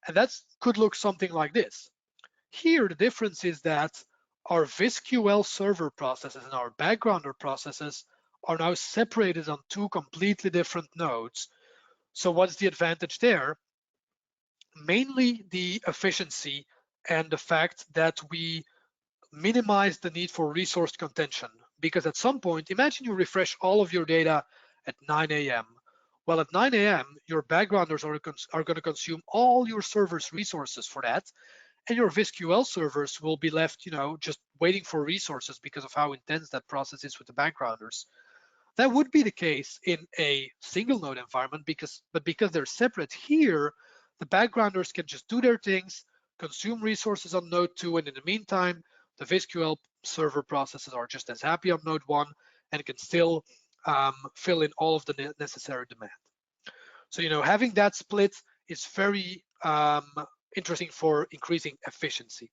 And that could look something like this. Here, the difference is that our VisQL server processes and our backgrounder processes are now separated on two completely different nodes. So what's the advantage there? Mainly the efficiency and the fact that we minimize the need for resource contention. Because at some point, imagine you refresh all of your data at 9 a.m. Well, at 9 a.m., your backgrounders are going to consume all your server's resources for that, and your VisQL servers will be left, just waiting for resources because of how intense that process is with the backgrounders. That would be the case in a single node environment but because they're separate here, the backgrounders can just do their things, consume resources on node 2, and in the meantime, the VisQL server processes are just as happy on node 1 and can still fill in all of the necessary demand. So, having that split is very interesting for increasing efficiency.